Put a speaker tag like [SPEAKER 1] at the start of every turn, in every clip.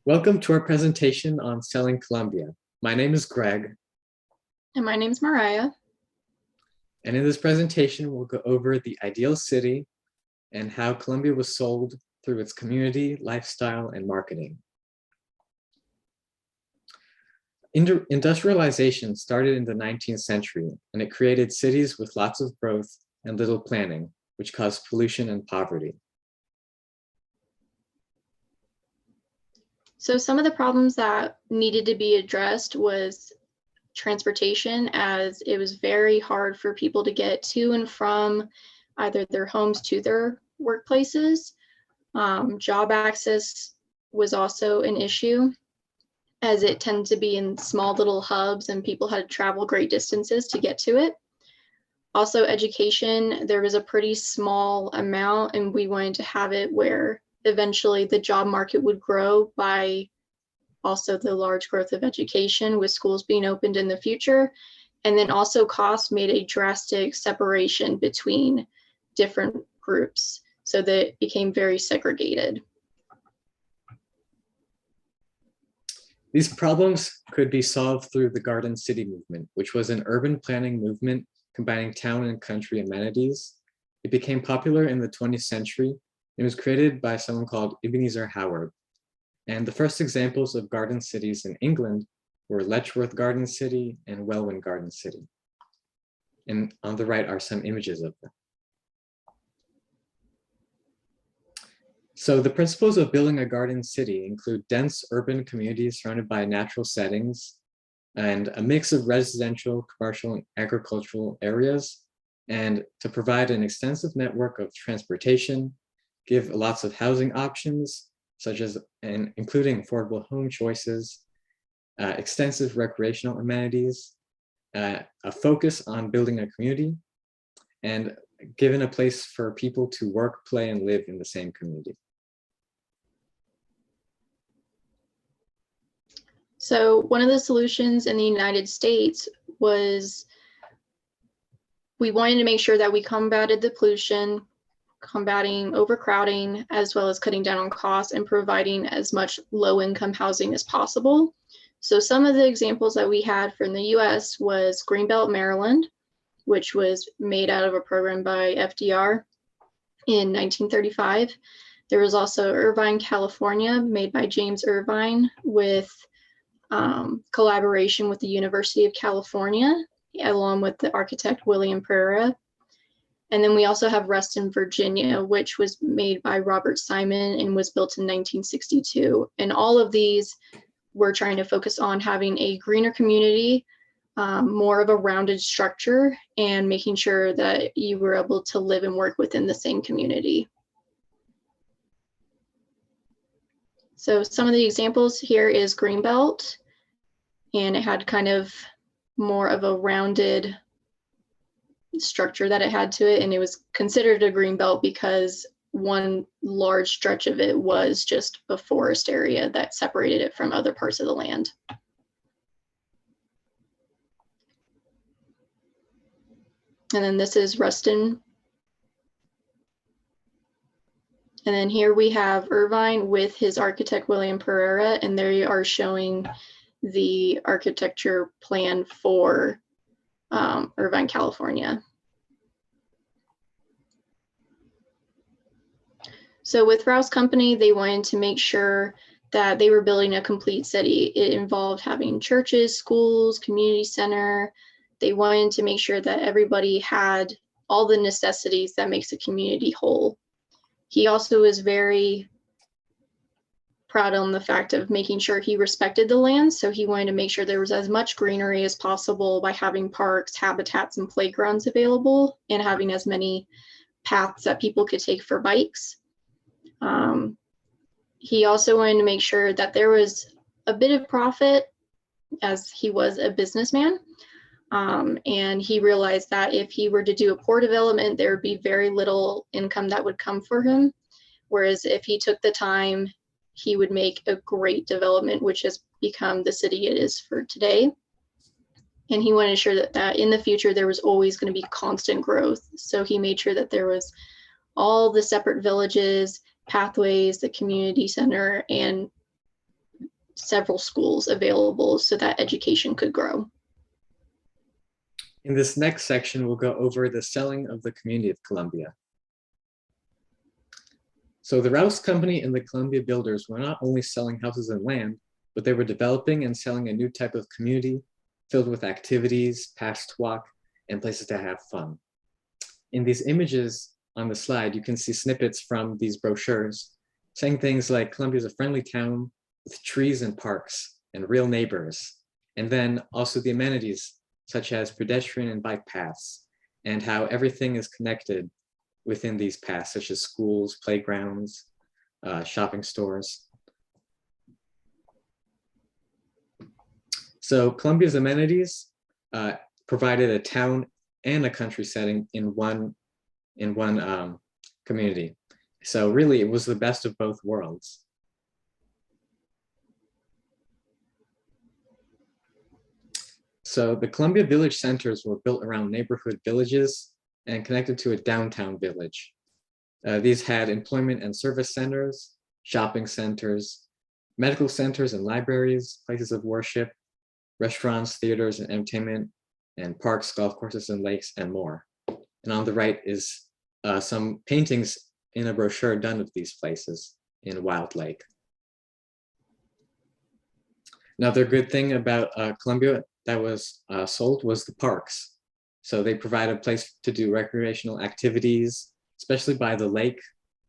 [SPEAKER 1] Welcome to our presentation on selling Columbia. My name is Greg,
[SPEAKER 2] And my name's Mariah.
[SPEAKER 1] and in this presentation, we'll go over the ideal city and how Columbia was sold through its community, lifestyle, and marketing. Industrialization started in the 19th century, and it created cities with lots of growth and little planning, which caused pollution and poverty.
[SPEAKER 2] So some of the problems that needed to be addressed was transportation, as it was very hard for people to get to and from either their homes to their workplaces. Job access was also an issue, as it tended to be in small little hubs and people had to travel great distances to get to it. Also, education, there was a pretty small amount, and we wanted to have it where eventually the job market would grow by also the large growth of education with schools being opened in the future. And then also cost made a drastic separation between different groups so that it became very segregated.
[SPEAKER 1] These problems could be solved through the Garden City movement, which was an urban planning movement combining town and country amenities. It became popular in the 20th century. It was created by someone called Ebenezer Howard. And the first examples of garden cities in England were Letchworth Garden City and Welwyn Garden City. And on the right are some images of them. So the principles of building a garden city include dense urban communities surrounded by natural settings and a mix of residential, commercial, and agricultural areas, and to provide an extensive network of transportation, give lots of housing options, such as including affordable home choices, extensive recreational amenities, a focus on building a community, and given a place for people to work, play, and live in the same community.
[SPEAKER 2] So one of the solutions in the United States was we wanted to make sure that we combated the pollution, combating overcrowding, as well as cutting down on costs and providing as much low-income housing as possible. So some of the examples that we had from the US was Greenbelt, Maryland, which was made out of a program by FDR in 1935. There was also Irvine, California, made by James Irvine with collaboration with the University of California, along with the architect William Pereira. And then we also have Reston, Virginia, which was made by Robert Simon and was built in 1962. And all of these were trying to focus on having a greener community, more of a rounded structure, and making sure that you were able to live and work within the same community. So some of the examples here is Greenbelt, and it had kind of more of a rounded structure that it had to it, and it was considered a Greenbelt because one large stretch of it was just a forest area that separated it from other parts of the land. And then this is Ruston. And then here we have Irvine with his architect, William Pereira, and they are showing the architecture plan for Irvine, California. So with Rouse Company, they wanted to make sure that they were building a complete city. It involved having churches, schools, community center. They wanted to make sure that everybody had all the necessities that makes a community whole. He also is very proud on the fact of making sure he respected the land. So he wanted to make sure there was as much greenery as possible by having parks, habitats, and playgrounds available, and having as many paths that people could take for bikes. He also wanted to make sure that there was a bit of profit, as he was a businessman. And he realized that if he were to do a poor development, there would be very little income that would come for him. Whereas if he took the time, he would make a great development, which has become the city it is for today. And he wanted to ensure that in the future, there was always going to be constant growth. So he made sure that there was all the separate villages, pathways, the community center, and several schools available so that education could grow.
[SPEAKER 1] In this next section, we'll go over the selling of the community of Columbia. So the Rouse Company and the Columbia Builders were not only selling houses and land, but they were developing and selling a new type of community filled with activities, paths to walk, and places to have fun. In these images on the slide, you can see snippets from these brochures saying things like Columbia is a friendly town with trees and parks and real neighbors. And then also the amenities such as pedestrian and bike paths, and how everything is connected within these paths, such as schools, playgrounds, shopping stores. So Columbia's amenities provided a town and a country setting in one community. So really, it was the best of both worlds. So the Columbia Village centers were built around neighborhood villages and connected to a downtown village. These had employment and service centers, shopping centers, medical centers and libraries, places of worship, restaurants, theaters and entertainment, and parks, golf courses and lakes, and more. And on the right is some paintings in a brochure done of these places in Wild Lake. Another good thing about Columbia that was sold was the parks. So they provide a place to do recreational activities, especially by the lake.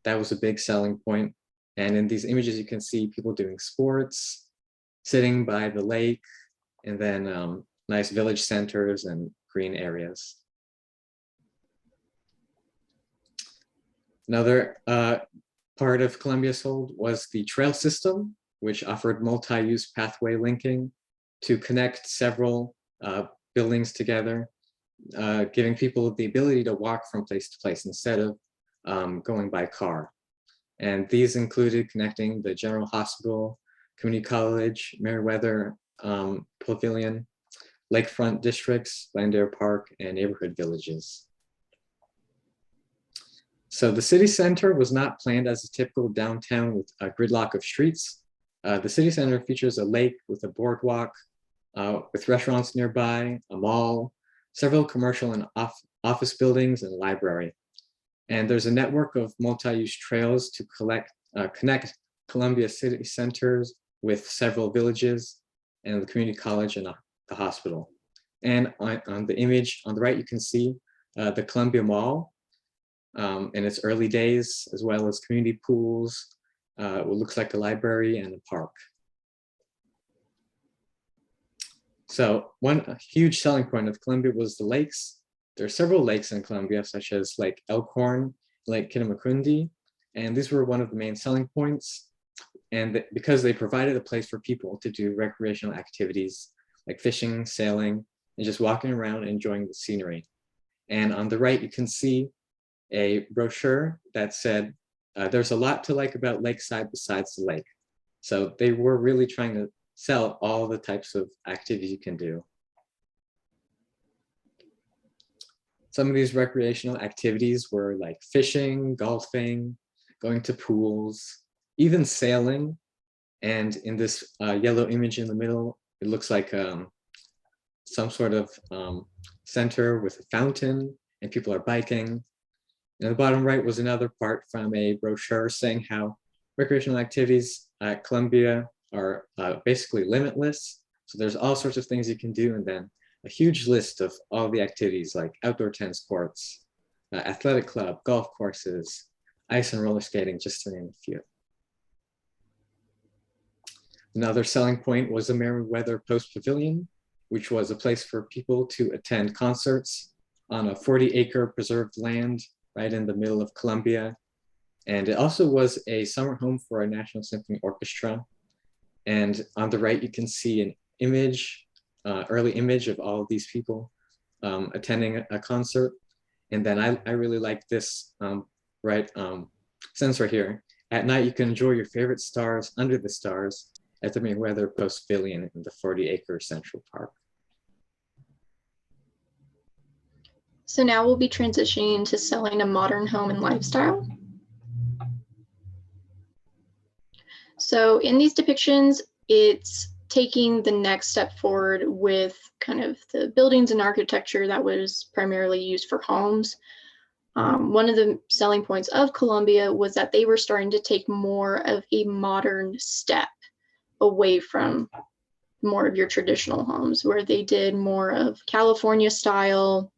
[SPEAKER 1] That was a big selling point. And in these images, you can see people doing sports, sitting by the lake, and then nice village centers and green areas. Another part of Columbia sold was the trail system, which offered multi-use pathway linking to connect several buildings together, giving people the ability to walk from place to place instead of going by car. And these included connecting the General Hospital, Community College, Meriwether Pavilion, lakefront districts, Landare Park, and neighborhood villages. So the city center was not planned as a typical downtown with a gridlock of streets. The city center features a lake with a boardwalk, with restaurants nearby, a mall, several commercial and office buildings, and a library. And there's a network of multi-use trails to connect Columbia city centers with several villages and the community college and the hospital. And on the image on the right, you can see the Columbia Mall in its early days, as well as community pools, what looks like a library and a park. So one huge selling point of Columbia was the lakes. There are several lakes in Columbia, such as Lake Elkhorn, Lake Kinnamaqundi, and these were one of the main selling points. And because they provided a place for people to do recreational activities like fishing, sailing, and just walking around and enjoying the scenery. And on the right, you can see a brochure that said, there's a lot to like about Lakeside besides the lake. So they were really trying to sell all the types of activities you can do. Some of these recreational activities were like fishing, golfing, going to pools, even sailing. And in this yellow image in the middle, it looks like some sort of center with a fountain and people are biking. And the bottom right was another part from a brochure saying how recreational activities at Columbia are basically limitless. So there's all sorts of things you can do, and then a huge list of all the activities like outdoor tennis courts, athletic club, golf courses, ice and roller skating, just to name a few. Another selling point was the Meriwether Post Pavilion, which was a place for people to attend concerts on a 40-acre preserved land right in the middle of Columbia. And it also was a summer home for a National Symphony Orchestra. And on the right, you can see an image, early image of all of these people attending a concert. And then I really like this sentence right here. At night, you can enjoy your favorite stars under the stars at the Meriwether Post Pavilion in the 40-acre Central Park.
[SPEAKER 2] So now we'll be transitioning to selling a modern home and lifestyle. So in these depictions, it's taking the next step forward with kind of the buildings and architecture that was primarily used for homes. One of the selling points of Columbia was that they were starting to take more of a modern step away from more of your traditional homes, where they did more of California style,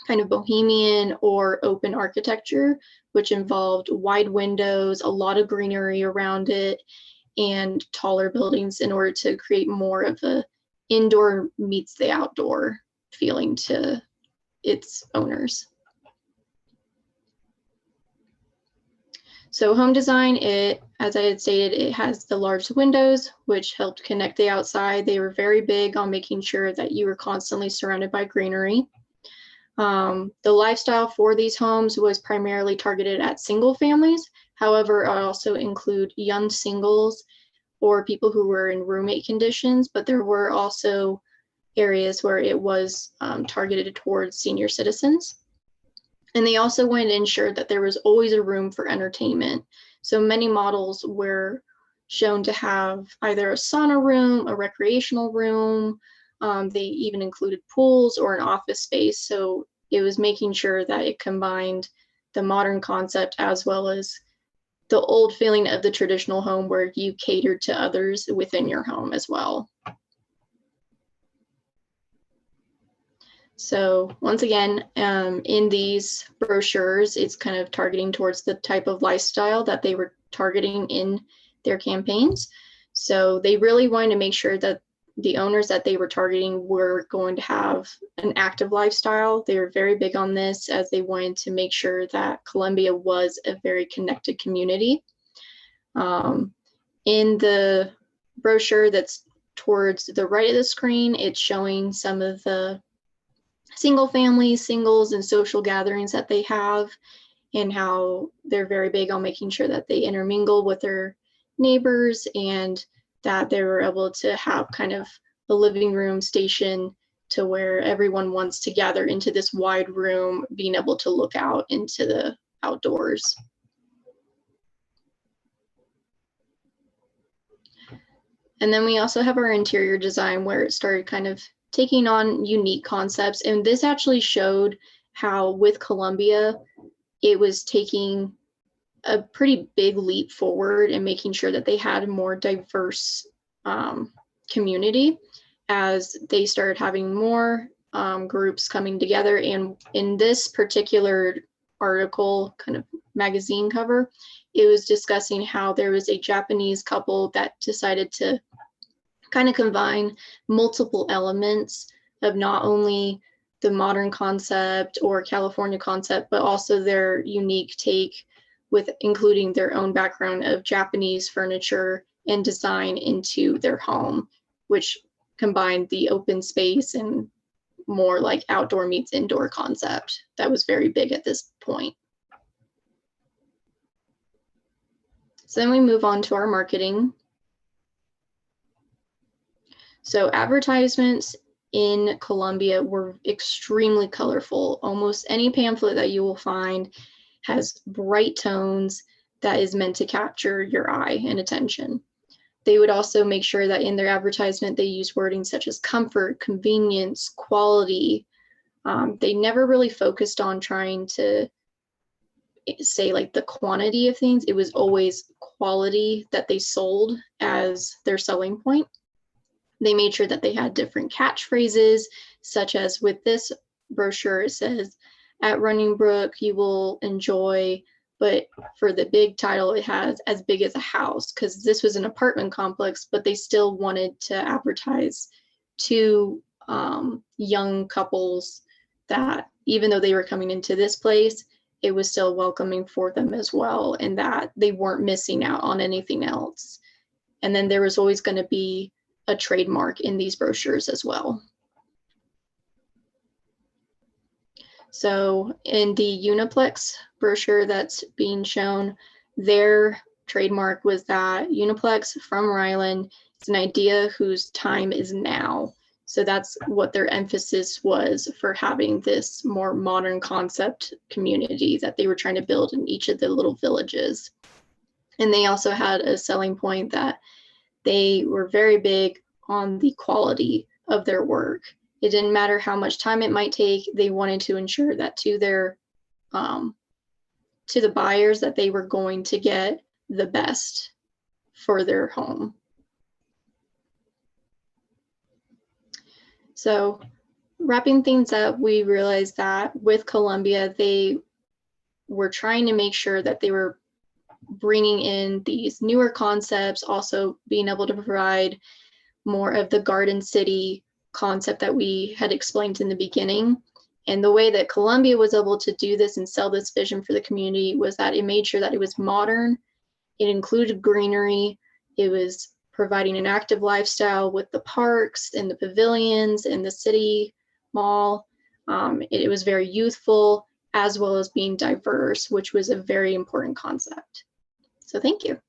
[SPEAKER 2] kind of bohemian or open architecture, which involved wide windows, a lot of greenery around it, and taller buildings in order to create more of a indoor meets the outdoor feeling to its owners. So home design, as I had stated, it has the large windows, which helped connect the outside. They were very big on making sure that you were constantly surrounded by greenery. The lifestyle for these homes was primarily targeted at single families. However, I also include young singles or people who were in roommate conditions, but there were also areas where it was targeted towards senior citizens. And they also wanted to ensure that there was always a room for entertainment. So many models were shown to have either a sauna room, a recreational room. They even included pools or an office space. So it was making sure that it combined the modern concept as well as the old feeling of the traditional home, where you catered to others within your home as well. So once again, in these brochures, it's kind of targeting towards the type of lifestyle that they were targeting in their campaigns. So they really wanted to make sure that the owners that they were targeting were going to have an active lifestyle. They were very big on this, as they wanted to make sure that Columbia was a very connected community. In the brochure that's towards the right of the screen, it's showing some of the single families, singles, and social gatherings that they have, and how they're very big on making sure that they intermingle with their neighbors, and that they were able to have kind of a living room station to where everyone wants to gather into this wide room, being able to look out into the outdoors. And then we also have our interior design, where it started kind of taking on unique concepts. And this actually showed how with Columbia, it was taking a pretty big leap forward and making sure that they had a more diverse community, as they started having more groups coming together. And in this particular article, kind of magazine cover, it was discussing how there was a Japanese couple that decided to kind of combine multiple elements of not only the modern concept or California concept, but also their unique take, with including their own background of Japanese furniture and design into their home, which combined the open space and more like outdoor meets indoor concept that was very big at this point. So then we move on to our marketing. So advertisements in Columbia were extremely colorful. Almost any pamphlet that you will find has bright tones that is meant to capture your eye and attention. They would also make sure that in their advertisement, they use wording such as comfort, convenience, quality. They never really focused on trying to say like the quantity of things. It was always quality that they sold as their selling point. They made sure that they had different catchphrases, such as with this brochure, it says, "At Running Brook, you will enjoy," but for the big title, it has "as big as a house," because this was an apartment complex, but they still wanted to advertise to young couples that even though they were coming into this place, it was still welcoming for them as well, and that they weren't missing out on anything else. And then there was always going to be a trademark in these brochures as well. So in the Uniplex brochure that's being shown, their trademark was that Uniplex from Ryland is an idea whose time is now. So that's what their emphasis was for having this more modern concept community that they were trying to build in each of the little villages. And they also had a selling point that they were very big on the quality of their work. It didn't matter how much time it might take. They wanted to ensure that to the buyers that they were going to get the best for their home. So wrapping things up, we realized that with Columbia, they were trying to make sure that they were bringing in these newer concepts, also being able to provide more of the Garden City concept that we had explained in the beginning. And the way that Columbia was able to do this and sell this vision for the community was that it made sure that it was modern, it included greenery, it was providing an active lifestyle with the parks and the pavilions and the city mall. It was very youthful, as well as being diverse, which was a very important concept. So thank you.